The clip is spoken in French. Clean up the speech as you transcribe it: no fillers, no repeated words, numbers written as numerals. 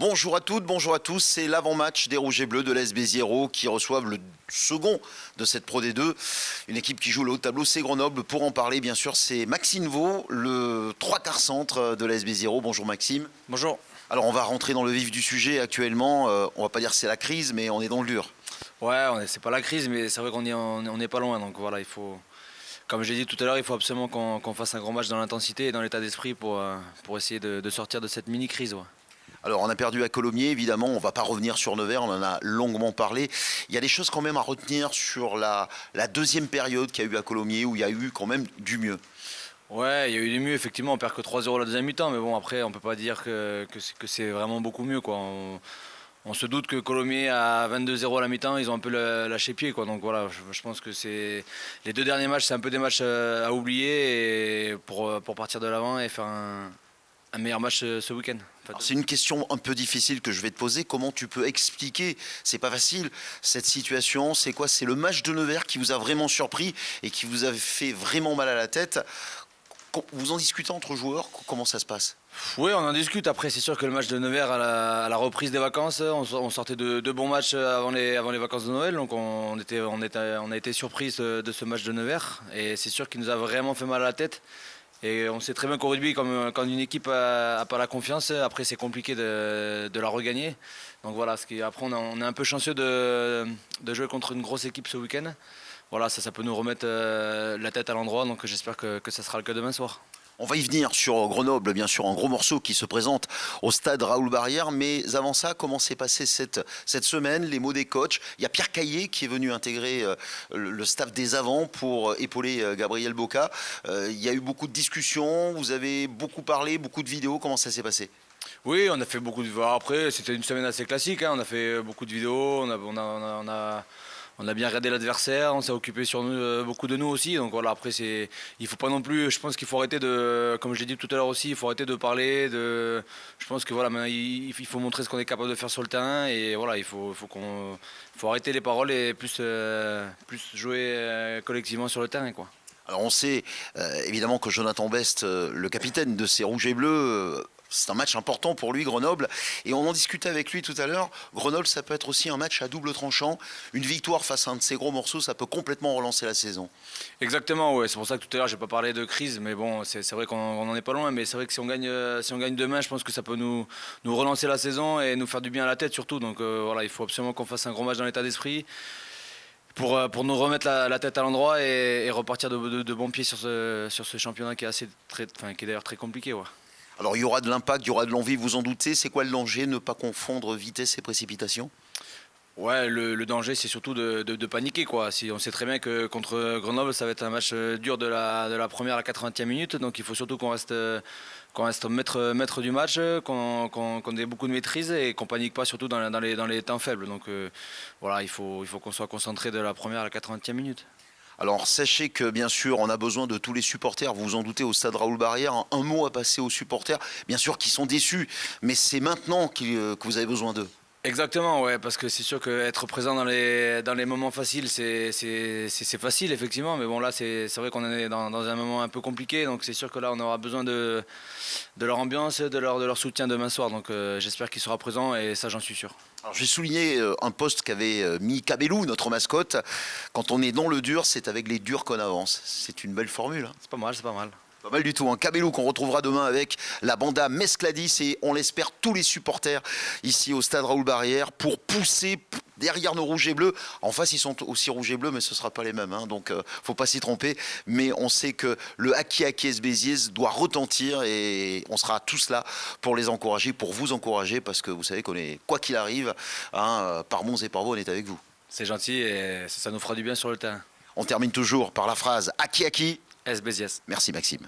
Bonjour à toutes, bonjour à tous. C'est l'avant-match des Rouges et Bleus de l'AS Béziers qui reçoivent le second de cette Pro D2. Une équipe qui joue le haut tableau, c'est Grenoble. Pour en parler, bien sûr, c'est Maxime Vaux, le trois quarts centre de l'AS Béziers. Bonjour Maxime. Bonjour. Alors on va rentrer dans le vif du sujet actuellement. On va pas dire que c'est la crise, mais on est dans le dur. Ouais, c'est pas la crise, mais c'est vrai qu'on n'est pas loin. Donc voilà, il faut, comme j'ai dit tout à l'heure, il faut absolument qu'on fasse un grand match dans l'intensité et dans l'état d'esprit pour essayer de sortir de cette mini-crise. Ouais. Alors on a perdu à Colomiers, évidemment, on ne va pas revenir sur Nevers, on en a longuement parlé. Il y a des choses quand même à retenir sur la deuxième période qu'il y a eu à Colomiers, où il y a eu quand même du mieux. Ouais, il y a eu du mieux, effectivement, on perd que 3-0 la deuxième mi-temps, mais bon, après, on ne peut pas dire que c'est vraiment beaucoup mieux, quoi. On se doute que Colomiers à 22-0 à la mi-temps, ils ont un peu lâché pied, quoi. Donc voilà, je pense que les deux derniers matchs, c'est un peu des matchs à oublier et pour partir de l'avant et faire un meilleur match ce week-end. C'est une question un peu difficile que je vais te poser. Comment tu peux expliquer, c'est pas facile, cette situation? C'est quoi? C'est le match de Nevers qui vous a vraiment surpris et qui vous a fait vraiment mal à la tête. Vous en discutez entre joueurs? Comment ça se passe? Oui, on en discute. Après, c'est sûr que le match de Nevers à la reprise des vacances, on sortait de bons matchs avant les vacances de Noël. Donc on a été surpris de ce match de Nevers. Et c'est sûr qu'il nous a vraiment fait mal à la tête. Et on sait très bien qu'au rugby, quand une équipe n'a pas la confiance, après c'est compliqué de la regagner. Donc voilà, après on est un peu chanceux de jouer contre une grosse équipe ce week-end. Voilà, ça peut nous remettre la tête à l'endroit, donc j'espère que ça sera le cas demain soir. On va y venir sur Grenoble, bien sûr, en gros morceau qui se présente au stade Raoul-Barrière. Mais avant ça, comment s'est passée cette semaine? Les mots des coachs. Il y a Pierre Caillé qui est venu intégrer le staff des avants pour épauler Gabriel Boca. Il y a eu beaucoup de discussions, vous avez beaucoup parlé, beaucoup de vidéos. Comment ça s'est passé? Oui, on a fait beaucoup de vidéos. Après, c'était une semaine assez classique. On a fait beaucoup de vidéos. On a bien regardé l'adversaire, on s'est occupé sur nous, beaucoup de nous aussi. Donc voilà, après, il faut pas non plus, je pense qu'il faut arrêter comme je l'ai dit tout à l'heure aussi, il faut arrêter de parler. Je pense que voilà, maintenant, il faut montrer ce qu'on est capable de faire sur le terrain. Et voilà, il faut arrêter les paroles et plus jouer collectivement sur le terrain, quoi. Alors on sait évidemment que Jonathan Best, le capitaine de ces Rouges et Bleus, c'est un match important pour lui, Grenoble. Et on en discutait avec lui tout à l'heure. Grenoble, ça peut être aussi un match à double tranchant. Une victoire face à un de ces gros morceaux, ça peut complètement relancer la saison. Exactement, ouais. C'est pour ça que tout à l'heure, j'ai pas parlé de crise. Mais bon, c'est vrai qu'on n'en est pas loin. Mais c'est vrai que si on gagne demain, je pense que ça peut nous relancer la saison et nous faire du bien à la tête surtout. Donc voilà, il faut absolument qu'on fasse un gros match dans l'état d'esprit pour nous remettre la tête à l'endroit et repartir de bons pieds sur ce championnat qui est qui est d'ailleurs très compliqué. Ouais. Alors il y aura de l'impact, il y aura de l'envie, vous en doutez. C'est quoi le danger? Ne pas confondre vitesse et précipitation? Ouais, le danger, c'est surtout de paniquer, quoi. On sait très bien que contre Grenoble, ça va être un match dur de la première à la 80e minute. Donc il faut surtout qu'on reste maître du match, qu'on ait beaucoup de maîtrise et qu'on panique pas, surtout dans les temps faibles. Donc voilà, il faut qu'on soit concentré de la première à la 80e minute. Alors sachez que bien sûr on a besoin de tous les supporters, vous vous en doutez, au stade Raoul-Barrière. Un mot à passer aux supporters, bien sûr qui sont déçus, mais c'est maintenant que vous avez besoin d'eux. Exactement, ouais, parce que c'est sûr qu'être présent dans les moments faciles, c'est facile, effectivement. Mais bon, là, c'est vrai qu'on est dans un moment un peu compliqué. Donc c'est sûr que là, on aura besoin de leur ambiance, de leur soutien demain soir. Donc j'espère qu'il sera présent et ça, j'en suis sûr. Alors, je vais souligner un post qu'avait mis Cabellou, notre mascotte. Quand on est dans le dur, c'est avec les durs qu'on avance. C'est une belle formule. Hein. C'est pas mal, c'est pas mal. Pas mal du tout. Un Cabellou qu'on retrouvera demain avec la banda Mescladis et on l'espère tous les supporters ici au stade Raoul-Barrière pour pousser derrière nos rouges et bleus. En face, ils sont aussi rouges et bleus, mais ce ne sera pas les mêmes. Hein, donc, faut pas s'y tromper. Mais on sait que le Haki Haki S Béziers doit retentir et on sera tous là pour les encourager, pour vous encourager, parce que vous savez qu'on est, quoi qu'il arrive, hein, par bons et par beaux, on est avec vous. C'est gentil et ça nous fera du bien sur le terrain. On termine toujours par la phrase Haki Haki S Béziers. Merci Maxime.